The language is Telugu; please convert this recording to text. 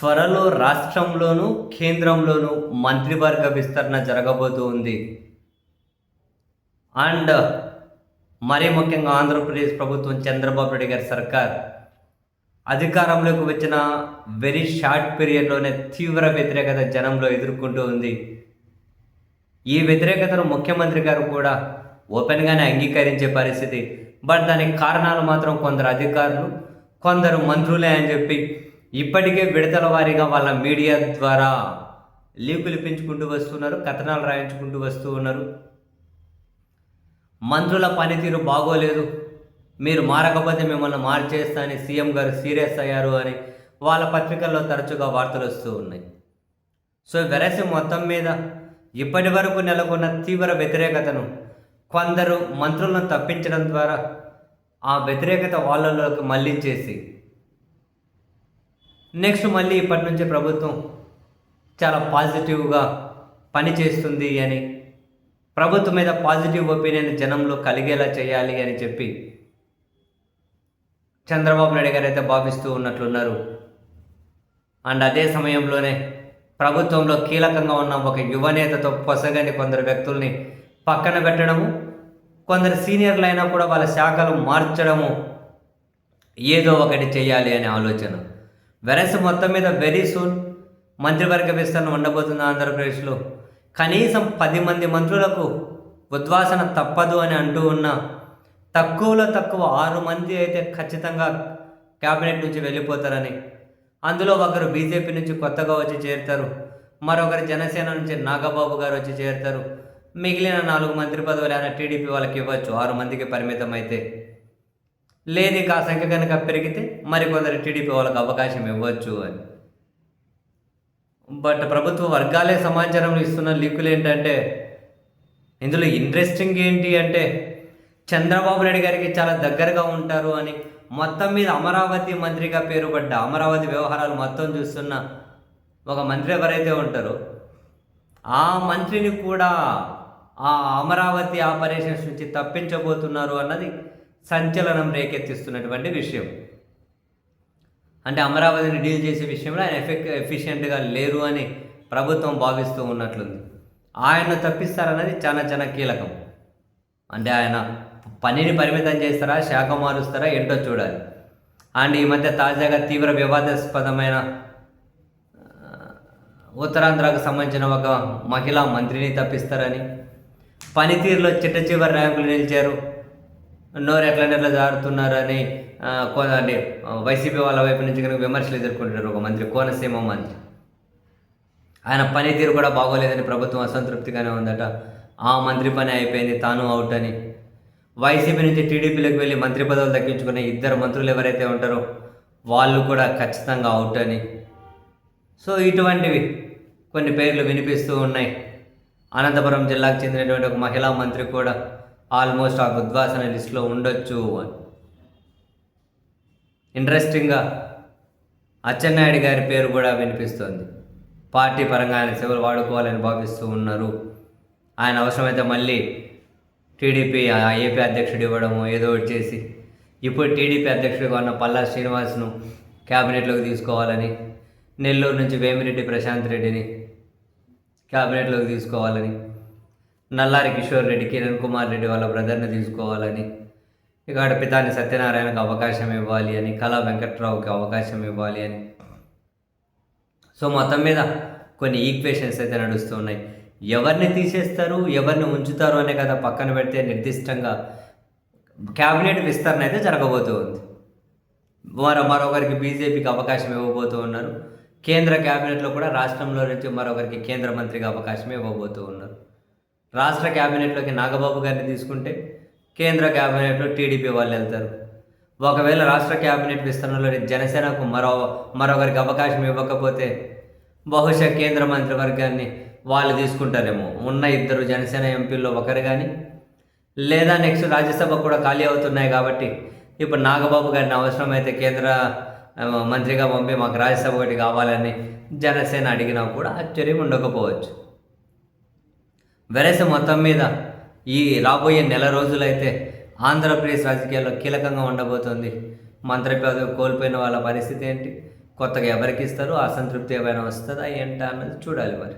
త్వరలో రాష్ట్రంలోనూ, కేంద్రంలోనూ మంత్రివర్గ విస్తరణ జరగబోతూ ఉంది. అండ్ మరీ ముఖ్యంగా ఆంధ్రప్రదేశ్ ప్రభుత్వం చంద్రబాబు నాయుడు గారి సర్కార్ అధికారంలోకి వచ్చిన వెరీ షార్ట్ పీరియడ్లోనే తీవ్ర వ్యతిరేకత జనంలో ఎదుర్కొంటూ ఉంది. ఈ వ్యతిరేకతను ముఖ్యమంత్రి గారు కూడా ఓపెన్గానే అంగీకరించే పరిస్థితి. బట్ దానికి కారణాలు మాత్రం కొందరు అధికారులు, కొందరు మంత్రులే అని చెప్పి ఇప్పటికే విడతల వారీగా వాళ్ళ మీడియా ద్వారా లీకులు పెంచుకుంటూ వస్తున్నారు, కథనాలు రాయించుకుంటూ వస్తూ ఉన్నారు. మంత్రుల పనితీరు బాగోలేదు, మీరు మారకపోతే మిమ్మల్ని మార్చేస్తా అని సీఎం గారు సీరియస్ అయ్యారు అని వాళ్ళ పత్రికల్లో తరచుగా వార్తలు వస్తూ ఉన్నాయి. సో వెరసి మొత్తం మీద ఇప్పటి వరకు నెలకొన్న తీవ్ర వ్యతిరేకతను కొందరు మంత్రులను తప్పించడం ద్వారా ఆ వ్యతిరేకత వాళ్ళలోకి మళ్ళించేసి నెక్స్ట్ మళ్ళీ ఇప్పటి నుంచి ప్రభుత్వం చాలా పాజిటివ్గా పనిచేస్తుంది అని, ప్రభుత్వం మీద పాజిటివ్ ఒపీనియన్ జనంలో కలిగేలా చేయాలి అని చెప్పి చంద్రబాబు నాయుడు గారు అయితే భావిస్తూ ఉన్నట్లున్నారు. అండ్ అదే సమయంలోనే ప్రభుత్వంలో కీలకంగా ఉన్న ఒక యువనేతతో పొసగని కొందరు వ్యక్తుల్ని పక్కన పెట్టడము, కొందరు సీనియర్లు అయినా కూడా వాళ్ళ శాఖలు మార్చడము, ఏదో ఒకటి చేయాలి అనే ఆలోచన. వెరస్ మొత్తం మీద వెరీ సూన్ మంత్రివర్గ విస్తరణ ఉండబోతుంది ఆంధ్రప్రదేశ్లో. కనీసం 10 మంది మంత్రులకు ఉద్వాసన తప్పదు అని అంటూ ఉన్న తక్కువలో తక్కువ 6 మంది అయితే ఖచ్చితంగా క్యాబినెట్ నుంచి వెళ్ళిపోతారని, అందులో ఒకరు బీజేపీ నుంచి కొత్తగా వచ్చి చేరుతారు, మరొకరు జనసేన నుంచి నాగబాబు గారు వచ్చి చేరుతారు, మిగిలిన 4 మంత్రి పదవులు అయినా టీడీపీ వాళ్ళకి ఇవ్వచ్చు 6 మందికి పరిమితం అయితే. లేదు ఇంకా ఆ సంఖ్య కనుక పెరిగితే మరికొందరు టీడీపీ వాళ్ళకి అవకాశం ఇవ్వచ్చు అని. బట్ ప్రభుత్వ వర్గాలే సమాచారం ఇస్తున్న లీకులు ఏంటంటే, ఇందులో ఇంట్రెస్టింగ్ ఏంటి అంటే చంద్రబాబు నాయుడు గారికి చాలా దగ్గరగా ఉంటారు అని, మొత్తం మీద అమరావతి మంత్రిగా పేరుపడ్డ, అమరావతి వ్యవహారాలు మొత్తం చూస్తున్న ఒక మంత్రి ఎవరైతే ఉంటారో ఆ మంత్రిని కూడా ఆ అమరావతి ఆపరేషన్స్ నుంచి తప్పించబోతున్నారు అన్నది సంచలనం రేకెత్తిస్తున్నటువంటి విషయం. అంటే అమరావతిని డీల్ చేసే విషయంలో ఆయన ఎఫిషియెంట్గా లేరు అని ప్రభుత్వం భావిస్తూ ఉన్నట్లుంది. ఆయన్ను తప్పిస్తారన్నది చాలా చాలా కీలకం. అంటే ఆయన పనిని పరిమితం చేస్తారా, శాఖ మారుస్తారా ఏంటో చూడాలి. అండ్ ఈ మధ్య తాజాగా తీవ్ర వివాదాస్పదమైన ఉత్తరాంధ్రకు సంబంధించిన ఒక మహిళా మంత్రిని తప్పిస్తారని, పనితీరులో చిట్ట చివరి ర్యాంకులు నిలిచారు, నోరు ఎట్లా జారుతున్నారని అంటే వైసీపీ వాళ్ళ వైపు నుంచి కనుక విమర్శలు ఎదుర్కొంటున్నారు. ఒక మంత్రి, కోనసీమ మంత్రి, ఆయన పనితీరు కూడా బాగోలేదని ప్రభుత్వం అసంతృప్తిగానే ఉందట. ఆ మంత్రి పని అయిపోయింది, తాను అవుట్ అని. వైసీపీ నుంచి టీడీపీలోకి వెళ్ళి మంత్రి పదవులు దక్కించుకునే 2 మంత్రులు ఎవరైతే ఉంటారో వాళ్ళు కూడా ఖచ్చితంగా అవుట్ అని. సో ఇటువంటివి కొన్ని పేర్లు వినిపిస్తూ ఉన్నాయి. అనంతపురం జిల్లాకు చెందినటువంటి ఒక మహిళా మంత్రి కూడా ఆల్మోస్ట్ ఆ ఉద్వాసన లిస్టులో ఉండొచ్చు అని. ఇంట్రెస్టింగ్గా అచ్చెన్నాయుడు గారి పేరు కూడా వినిపిస్తోంది. పార్టీ పరంగా ఆయన సేవలు వాడుకోవాలని భావిస్తూ ఉన్నారు. ఆయన అవసరమైతే మళ్ళీ టీడీపీ ఏపీ అధ్యక్షుడు ఇవ్వడము ఏదో ఒకటి చేసి, ఇప్పుడు టీడీపీ అధ్యక్షుడిగా ఉన్న పల్లా శ్రీనివాస్ను క్యాబినెట్లోకి తీసుకోవాలని, నెల్లూరు నుంచి వేమిరెడ్డి ప్రశాంత్ రెడ్డిని క్యాబినెట్లోకి తీసుకోవాలని, నల్లారి కిషోర్ రెడ్డి, కిరణ్ కుమార్ రెడ్డి వాళ్ళ బ్రదర్ని తీసుకోవాలని, ఇక్కడ పితాని సత్యనారాయణకు అవకాశం ఇవ్వాలి అని, కళా వెంకట్రావుకి అవకాశం ఇవ్వాలి అని. సో మొత్తం మీద కొన్ని ఈక్వేషన్స్ అయితే నడుస్తూ ఉన్నాయి. ఎవరిని తీసేస్తారు, ఎవరిని ఉంచుతారు అనే కదా పక్కన పెడితే నిర్దిష్టంగా క్యాబినెట్ విస్తరణ అయితే జరగబోతూ ఉంది. మరొకరికి బీజేపీకి అవకాశం ఇవ్వబోతూ ఉన్నారు. కేంద్ర క్యాబినెట్లో కూడా రాష్ట్రంలో నుంచి మరొకరికి కేంద్ర మంత్రిగా అవకాశం ఇవ్వబోతూ ఉన్నారు. రాష్ట్ర క్యాబినెట్లోకి నాగబాబు గారిని తీసుకుంటే కేంద్ర క్యాబినెట్లో టీడీపీ వాళ్ళు వెళ్తారు. ఒకవేళ రాష్ట్ర క్యాబినెట్ విస్తరణలో జనసేనకు మరొకరికి అవకాశం ఇవ్వకపోతే బహుశా కేంద్ర మంత్రివర్గాన్ని వాళ్ళు తీసుకుంటారేమో. ఉన్న 2 జనసేన ఎంపీల్లో ఒకరు కానీ, లేదా నెక్స్ట్ రాజ్యసభ కూడా ఖాళీ అవుతున్నాయి కాబట్టి ఇప్పుడు నాగబాబు గారిని అవసరమైతే కేంద్ర మంత్రిగా పంపి మాకు రాజ్యసభ ఒకటి కావాలని జనసేన అడిగినా కూడా ఆశ్చర్యం ఉండకపోవచ్చు. వెరస మొత్తం మీద ఈ రాబోయే నెల రోజులైతే ఆంధ్రప్రదేశ్ రాజకీయాల్లో కీలకంగా ఉండబోతోంది. మంత్రి పదవి కోల్పోయిన వాళ్ళ పరిస్థితి ఏంటి, కొత్తగా ఎవరికి ఇస్తారు, అసంతృప్తి ఏమైనా వస్తుందా ఏంటా అన్నది చూడాలి మరి.